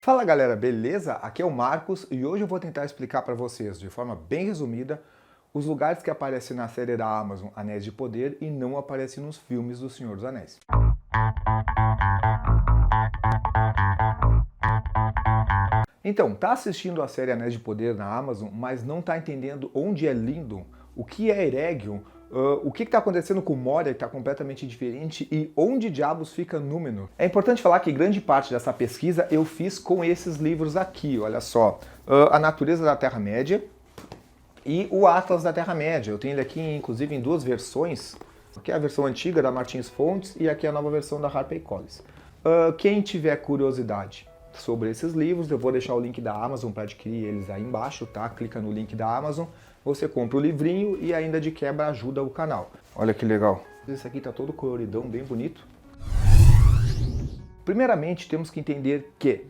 Fala galera, beleza? Aqui é o Marcos e hoje eu vou tentar explicar para vocês, de forma bem resumida, os lugares que aparecem na série da Amazon Anéis de Poder e não aparecem nos filmes do Senhor dos Anéis. Então, tá assistindo a série Anéis de Poder na Amazon, mas não tá entendendo onde é Lindon, o que é Eregion, o que está acontecendo com Moria, que está completamente diferente, e onde diabos fica Númenor. É importante falar que grande parte dessa pesquisa eu fiz com esses livros aqui, olha só. A Natureza da Terra-média e o Atlas da Terra-média. Eu tenho ele aqui, inclusive, em duas versões. Aqui é a versão antiga da Martins Fontes e aqui é a nova versão da Harper Collins. Quem tiver curiosidade sobre esses livros, eu vou deixar o link da Amazon para adquirir eles aí embaixo, tá? Clica no link da Amazon, você compra o livrinho e ainda de quebra ajuda o canal. Olha que legal. Esse aqui tá todo coloridão, bem bonito. Primeiramente, temos que entender que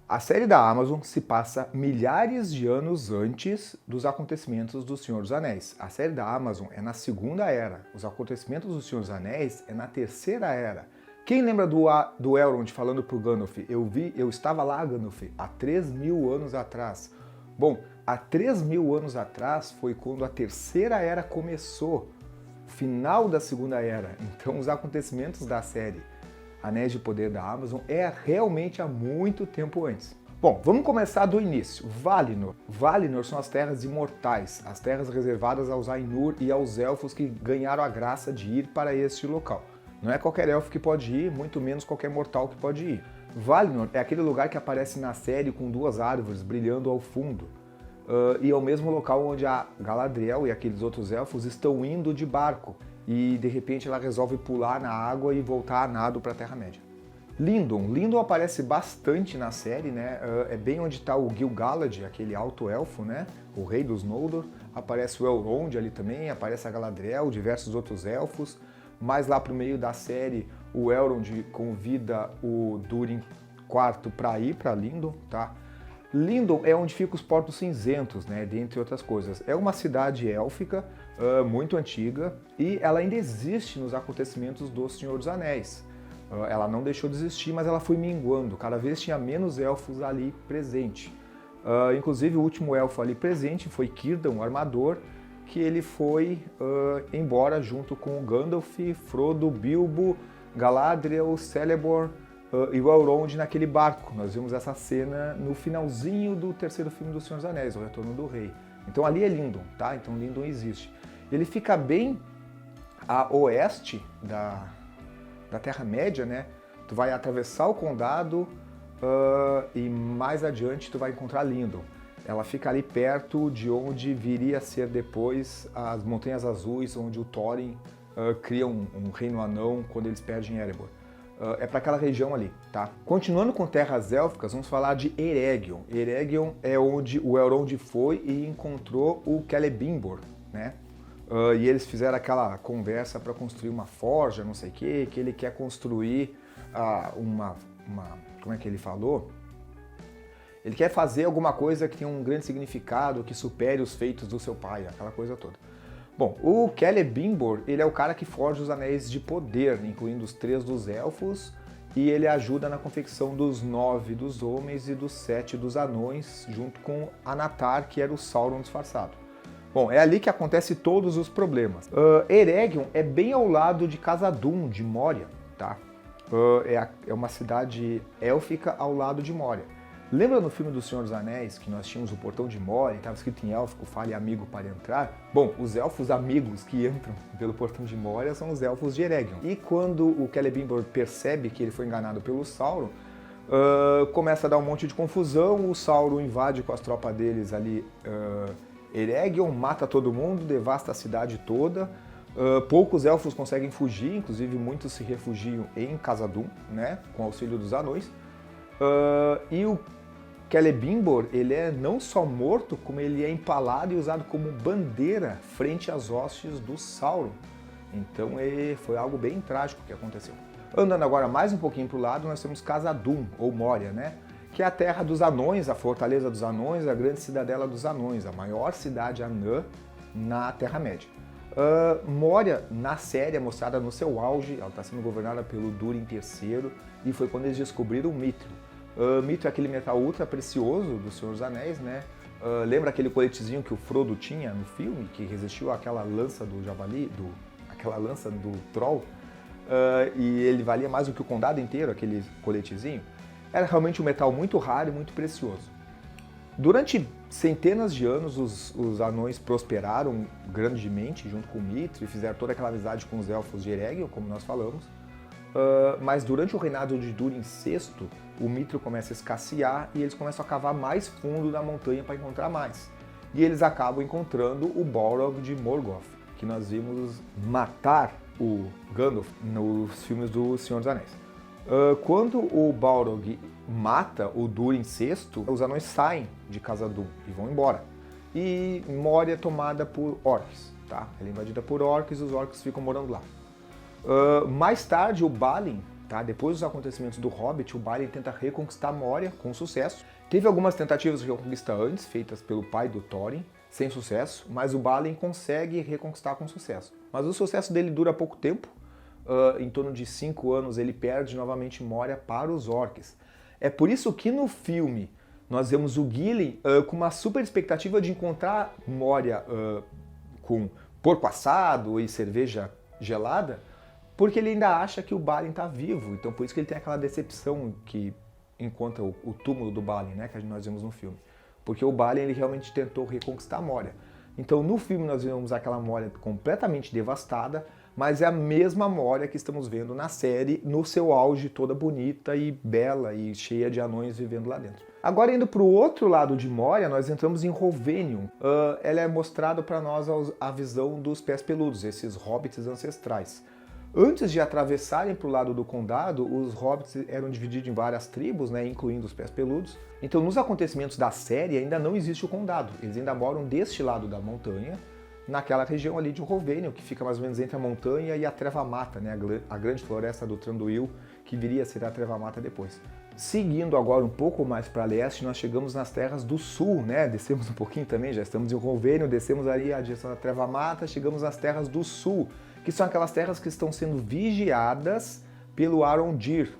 a série da Amazon se passa milhares de anos antes dos acontecimentos do Senhor dos Anéis. A série da Amazon é na Segunda Era. Os acontecimentos do Senhor dos Anéis é na Terceira Era. Quem lembra do Elrond falando pro Gandalf? Eu estava lá, Gandalf, há 3.000 anos atrás. Bom, há 3.000 anos atrás foi quando a Terceira Era começou, final da Segunda Era. Então os acontecimentos da série Anéis de Poder da Amazon é realmente há muito tempo antes. Bom, vamos começar do início. Valinor. Valinor são as terras imortais, as terras reservadas aos Ainur e aos elfos que ganharam a graça de ir para este local. Não é qualquer elfo que pode ir, muito menos qualquer mortal que pode ir. Valinor é aquele lugar que aparece na série com duas árvores brilhando ao fundo. E é o mesmo local onde a Galadriel e aqueles outros elfos estão indo de barco. E de repente ela resolve pular na água e voltar a nado para a Terra-média. Lindon. Lindon aparece bastante na série, né? É bem onde está o Gil-galad, aquele alto elfo, né? O rei dos Noldor. Aparece o Elrond ali também, aparece a Galadriel, diversos outros elfos. Mais lá pro meio da série, o Elrond convida o Durin IV para ir para Lindon, tá? Lindon é onde ficam os Portos Cinzentos, né, dentre outras coisas. É uma cidade élfica muito antiga e ela ainda existe nos acontecimentos do Senhor dos Anéis. Ela não deixou de existir, mas ela foi minguando. Cada vez tinha menos elfos ali presente. Inclusive o último elfo ali presente foi Círdan, o Armador, que ele foi embora junto com Gandalf, Frodo, Bilbo, Galadriel, Celeborn e o Elrond naquele barco. Nós vimos essa cena no finalzinho do terceiro filme do Senhor dos Anéis, O Retorno do Rei. Então ali é Lindon, tá? Então Lindon existe. Ele fica bem a oeste da Terra-média, né? Tu vai atravessar o condado e mais adiante tu vai encontrar Lindon. Ela fica ali perto de onde viria a ser depois as Montanhas Azuis, onde o Thorin cria um reino anão quando eles perdem Erebor. É para aquela região ali, tá? Continuando com terras élficas, vamos falar de Eregion. Eregion é onde o Elrond foi e encontrou o Celebrimbor, né? E eles fizeram aquela conversa para construir uma forja, não sei o que ele quer construir como é que ele falou? Ele quer fazer alguma coisa que tenha um grande significado, que supere os feitos do seu pai, aquela coisa toda. Bom, o Celebrimbor, ele é o cara que forja os anéis de poder, incluindo os 3 dos elfos, e ele ajuda na confecção dos 9 dos homens e dos 7 dos anões, junto com Anatar, que era o Sauron disfarçado. Bom, é ali que acontecem todos os problemas. Eregion é bem ao lado de Khazad-dûm, de Moria, tá? É uma cidade élfica ao lado de Moria. Lembra no filme do Senhor dos Anéis que nós tínhamos o portão de Moria, estava escrito em élfico, fale amigo para entrar? Bom, os elfos amigos que entram pelo portão de Moria são os elfos de Eregion. E quando o Celebrimbor percebe que ele foi enganado pelo Sauron, começa a dar um monte de confusão, o Sauron invade com as tropas deles ali Eregion, mata todo mundo, devasta a cidade toda. Poucos elfos conseguem fugir, inclusive muitos se refugiam em Khazad-dûm, né, com auxílio dos anões. E o Celebrimbor, ele é não só morto, como ele é empalado e usado como bandeira frente às hostes do Sauron. Então foi algo bem trágico que aconteceu. Andando agora mais um pouquinho para o lado, nós temos Khazad-dûm, ou Moria, né? Que é a terra dos anões, a fortaleza dos anões, a grande cidadela dos anões, a maior cidade anã na Terra-média. Moria, na série, é mostrada no seu auge, ela está sendo governada pelo Durin III, e foi quando eles descobriram o Mithril. Mithril é aquele metal ultra precioso do Senhor dos Anéis, né? Lembra aquele coletezinho que o Frodo tinha no filme, que resistiu àquela lança do javali, aquela lança do Troll, e ele valia mais do que o condado inteiro, aquele coletezinho? Era realmente um metal muito raro e muito precioso. Durante centenas de anos, os anões prosperaram grandemente junto com Mithril e fizeram toda aquela amizade com os elfos de Eregion, como nós falamos. Mas durante o reinado de Durin VI, o Mithril começa a escassear e eles começam a cavar mais fundo na montanha para encontrar mais. E eles acabam encontrando o Balrog de Morgoth, que nós vimos matar o Gandalf nos filmes do Senhor dos Anéis. Quando o Balrog mata o Durin VI, os anões saem de Khazad-dûm e vão embora. E Moria é tomada por orcs, tá? Ela é invadida por orcs e os orcs ficam morando lá. Mais tarde, o Balin, tá? Depois dos acontecimentos do Hobbit, o Balin tenta reconquistar Moria com sucesso. Teve algumas tentativas de reconquista antes, feitas pelo pai do Thorin, sem sucesso, mas o Balin consegue reconquistar com sucesso. Mas o sucesso dele dura pouco tempo. Em torno de 5 anos, ele perde novamente Moria para os orcs. É por isso que no filme nós vemos o Gillen com uma super expectativa de encontrar Moria com porco assado e cerveja gelada, porque ele ainda acha que o Balin está vivo. Então por isso que ele tem aquela decepção que encontra o túmulo do Balin, né, que nós vemos no filme. Porque o Balin ele realmente tentou reconquistar Moria. Então no filme nós vemos aquela Moria completamente devastada, mas é a mesma Moria que estamos vendo na série, no seu auge, toda bonita e bela e cheia de anões vivendo lá dentro. Agora, indo para o outro lado de Moria, nós entramos em Rovênion. Ela é mostrada para nós a visão dos pés peludos, esses hobbits ancestrais. Antes de atravessarem para o lado do condado, os hobbits eram divididos em várias tribos, né, incluindo os pés peludos. Então, nos acontecimentos da série, ainda não existe o condado. Eles ainda moram deste lado da montanha, naquela região ali de Rovênion, que fica mais ou menos entre a montanha e a Treva-mata, né? A grande floresta do Thranduil, que viria a ser a Treva-mata depois. Seguindo agora um pouco mais para leste, nós chegamos nas terras do sul, né? Descemos um pouquinho também, já estamos em Rovênion, descemos ali a direção da Treva-mata, chegamos nas terras do sul, que são aquelas terras que estão sendo vigiadas pelo Arondir.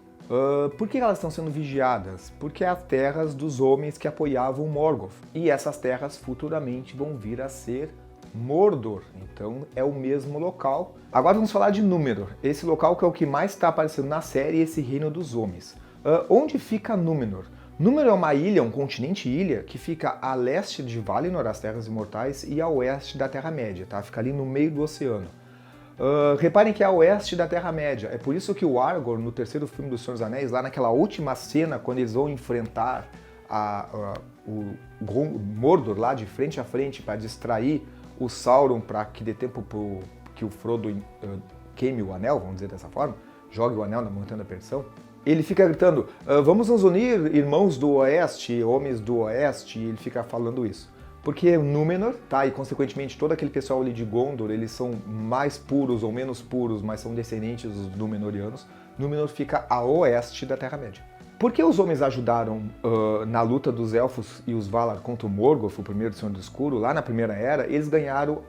Por que elas estão sendo vigiadas? Porque é as terras dos homens que apoiavam Morgoth. E essas terras futuramente vão vir a ser Mordor, então é o mesmo local. Agora vamos falar de Númenor, esse local que é o que mais está aparecendo na série, esse reino dos homens. Onde fica Númenor? Númenor é uma ilha, um continente-ilha, que fica a leste de Valinor, as Terras Imortais, e a oeste da Terra-média, tá? Fica ali no meio do oceano. Reparem que é a oeste da Terra-média, é por isso que o Aragorn, no terceiro filme do Senhor dos Anéis, lá naquela última cena, quando eles vão enfrentar o Mordor lá de frente a frente para distrair o Sauron para que dê tempo que o Frodo queime o anel, vamos dizer dessa forma, jogue o anel na Montanha da Perdição, ele fica gritando, vamos nos unir, irmãos do Oeste, homens do Oeste, e ele fica falando isso. Porque Númenor, tá, e consequentemente todo aquele pessoal ali de Gondor, eles são mais puros ou menos puros, mas são descendentes dos Númenóreanos. Númenor fica a oeste da Terra-média. Por que os homens ajudaram na luta dos Elfos e os Valar contra o Morgoth, o primeiro Senhor do Escuro, lá na Primeira Era? Eles ganharam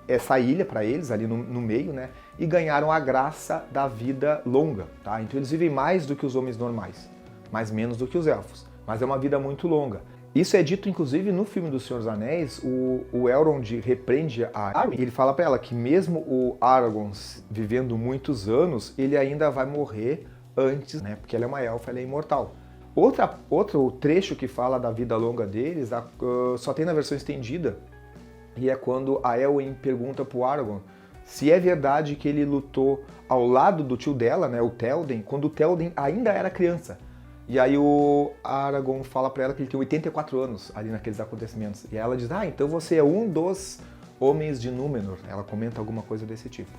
essa ilha para eles, ali no meio, né? E ganharam a graça da vida longa, tá? Então eles vivem mais do que os homens normais, mas menos do que os Elfos. Mas é uma vida muito longa. Isso é dito, inclusive, no filme do Senhor dos Anéis, o Elrond repreende a Arwen, e ele fala para ela que mesmo o Aragorn vivendo muitos anos, ele ainda vai morrer antes, né? Porque ela é uma elfa, ela é imortal. Outro trecho que fala da vida longa deles só tem na versão estendida, e é quando a Elwyn pergunta pro Aragorn se é verdade que ele lutou ao lado do tio dela, né, o Théoden, quando o Théoden ainda era criança. E aí o Aragorn fala pra ela que ele tem 84 anos ali naqueles acontecimentos. E ela diz, então você é um dos homens de Númenor. Ela comenta alguma coisa desse tipo.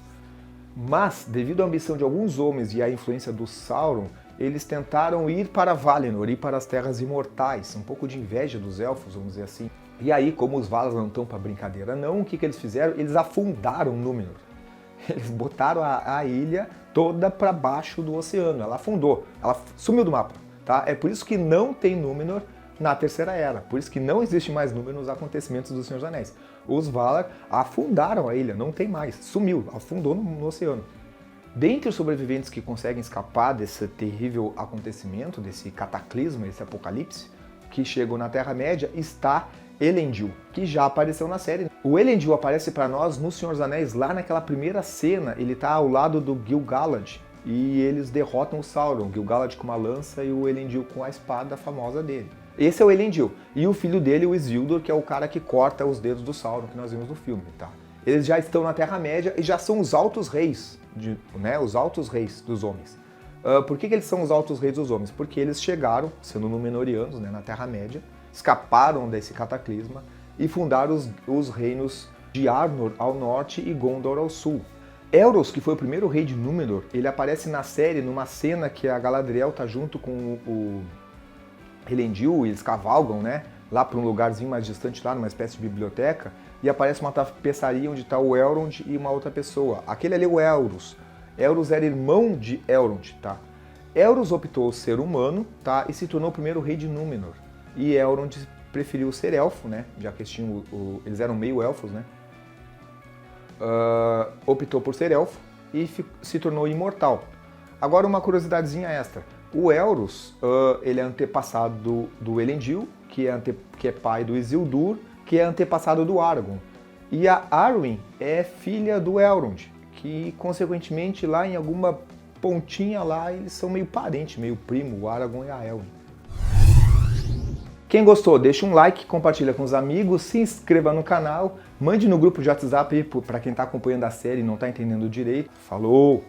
Mas, devido à ambição de alguns homens e à influência do Sauron, eles tentaram ir para Valinor, ir para as Terras Imortais, um pouco de inveja dos elfos, vamos dizer assim. E aí, como os Valar não estão para brincadeira não, o que eles fizeram? Eles afundaram Númenor. Eles botaram a ilha toda para baixo do oceano, ela afundou, ela sumiu do mapa. Tá? É por isso que não tem Númenor na Terceira Era, por isso que não existe mais Númenor nos acontecimentos do Senhor dos Anéis. Os Valar afundaram a ilha, não tem mais, sumiu, afundou no oceano. Dentre os sobreviventes que conseguem escapar desse terrível acontecimento, desse cataclisma, esse apocalipse, que chegou na Terra-média, está Elendil, que já apareceu na série. O Elendil aparece para nós no Senhor dos Anéis, lá naquela primeira cena, ele está ao lado do Gil-galad, e eles derrotam o Sauron, o Gil-galad com uma lança e o Elendil com a espada famosa dele. Esse é o Elendil. E o filho dele, o Isildur, que é o cara que corta os dedos do Sauron, que nós vimos no filme, tá? Eles já estão na Terra-média e já são os altos reis, os altos reis dos homens. Por que eles são os altos reis dos homens? Porque eles chegaram, sendo Númenóreanos, né, na Terra-média, escaparam desse cataclisma e fundaram os reinos de Arnor ao norte e Gondor ao sul. Elros, que foi o primeiro rei de Númenor, ele aparece na série numa cena que a Galadriel tá junto com o Elendil, e eles cavalgam, né, lá para um lugarzinho mais distante, lá numa espécie de biblioteca, e aparece uma tapeçaria onde está o Elrond e uma outra pessoa. Aquele ali é o Elros. Elros era irmão de Elrond, tá? Elros optou ser humano, tá, e se tornou o primeiro rei de Númenor. E Elrond preferiu ser elfo, né, já que eles eram meio elfos, né? Optou por ser elfo e se tornou imortal. Agora uma curiosidadezinha extra. O Elros, ele é antepassado do Elendil, que é pai do Isildur, que é antepassado do Aragorn. E a Arwen é filha do Elrond, que consequentemente lá em alguma pontinha lá eles são meio parente, meio primo, o Aragorn e a Elwen. Quem gostou, deixa um like, compartilha com os amigos, se inscreva no canal, mande no grupo de WhatsApp para quem está acompanhando a série e não está entendendo direito. Falou!